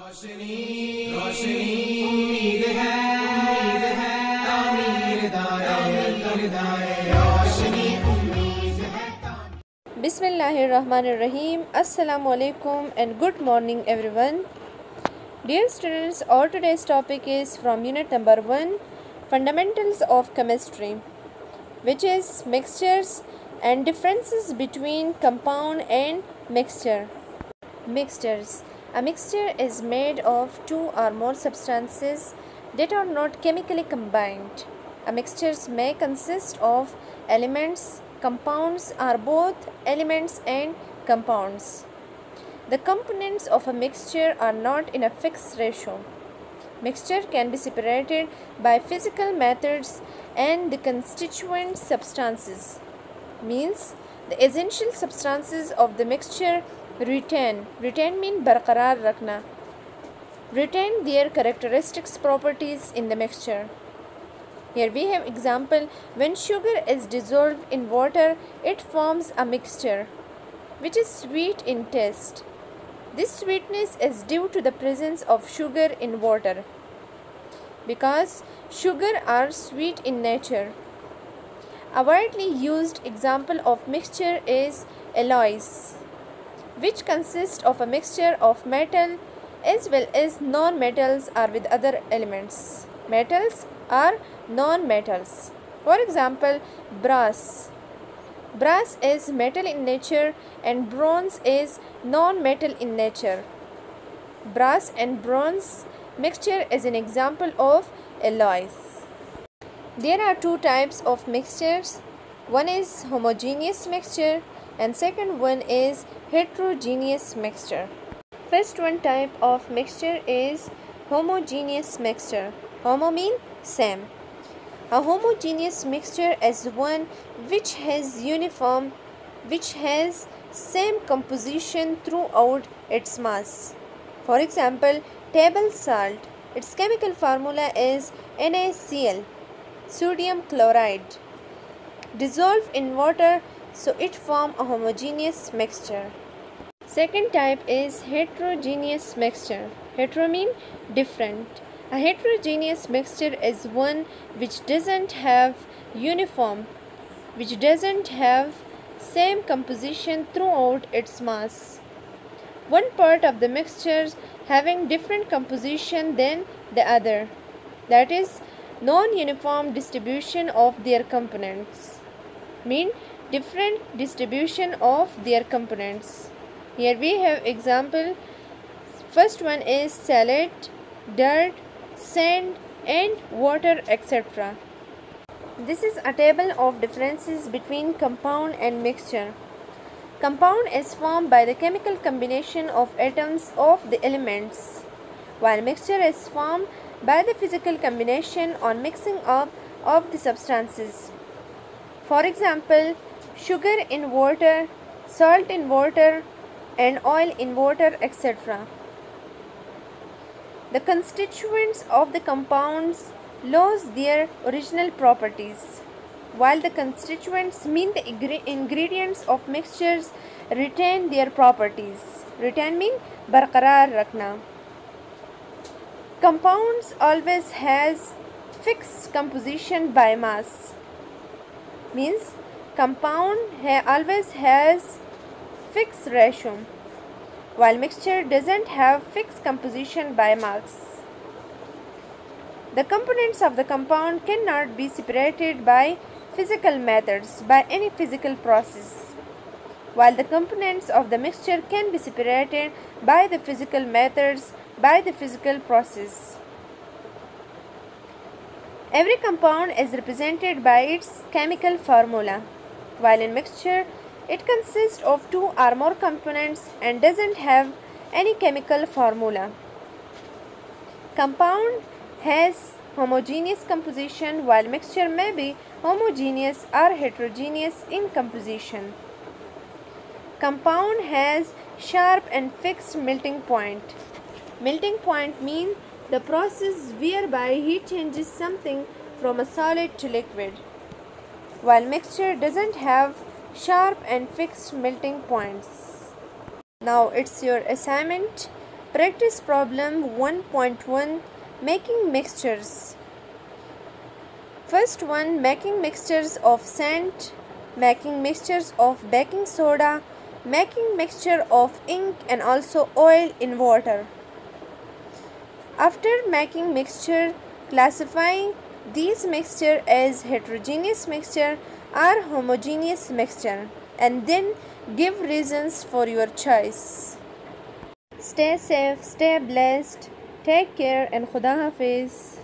रोशनी रोशनी उम्मीद है तामीर दाए रोशनी उम्मीद है। Bismillahirrahmanirrahim. Assalamu alaikum and good morning everyone. Dear students, our today's topic is from unit number 1, Fundamentals of Chemistry, which is mixtures and differences between compound and mixture. Mixtures. A mixture is made of two or more substances that are not chemically combined. A mixtures may consist of elements, compounds, or both elements and compounds. The components of a mixture are not in a fixed ratio. Mixture can be separated by physical methods and the constituent substances. Means the essential substances of the mixture retain mean barqarar rakhna, retain their characteristics properties in the mixture. Here we have example: when sugar is dissolved in water, it forms a mixture which is sweet in taste. This sweetness is due to the presence of sugar in water, because sugar are sweet in nature. A widely used example of mixture is alloys, which consist of a mixture of metal as well as non-metals or with other elements. Metals are non-metals. For example, brass. Brass is metal in nature and bronze is non-metal in nature. Brass and bronze mixture is an example of alloys. There are two types of mixtures. One is homogeneous mixture and second one is heterogeneous mixture. First one type of mixture is homogeneous mixture. Homo mean same. A homogeneous mixture is one which has same composition throughout its mass. For example, table salt. Its chemical formula is NaCl, sodium chloride. Dissolve in water, so it form a homogeneous mixture. Second type is heterogeneous mixture. Hetero mean different. A heterogeneous mixture is one which doesn't have same composition throughout its mass. One part of the mixture having different composition than the other. That is non-uniform distribution of their components. Mean different distribution of their components. Here we have example. First one is salad, dirt, sand and water, etc. This is a table of differences between compound and mixture. Compound is formed by the chemical combination of atoms of the elements, while mixture is formed by the physical combination or mixing up of the substances. For example, sugar in water, salt in water and oil in water, etc. The constituents of the compounds lose their original properties, while the constituents mean the ingredients of mixtures retain their properties. Retain mean barqarar rakhna. Compounds always has fixed composition by mass. Means compound always has fixed ratio, while mixture doesn't have fixed composition by mass. The components of the compound cannot be separated by physical methods, by any physical process, while the components of the mixture can be separated by the physical methods, by the physical process. Every compound is represented by its chemical formula, while in mixture it consists of two or more components and doesn't have any chemical formula. Compound has homogeneous composition, while mixture may be homogeneous or heterogeneous in composition. Compound has sharp and fixed melting point. Melting point means the process whereby heat changes something from a solid to liquid, while mixture doesn't have sharp and fixed melting points. Now it's your assignment. Practice problem 1.1 Making mixtures. First one, making mixtures of sand, making mixtures of baking soda, making mixture of ink and also oil in water. After making mixture, classify these mixture as heterogeneous mixture or homogeneous mixture and then give reasons for your choice. Stay safe, stay blessed, take care and Khuda Hafiz.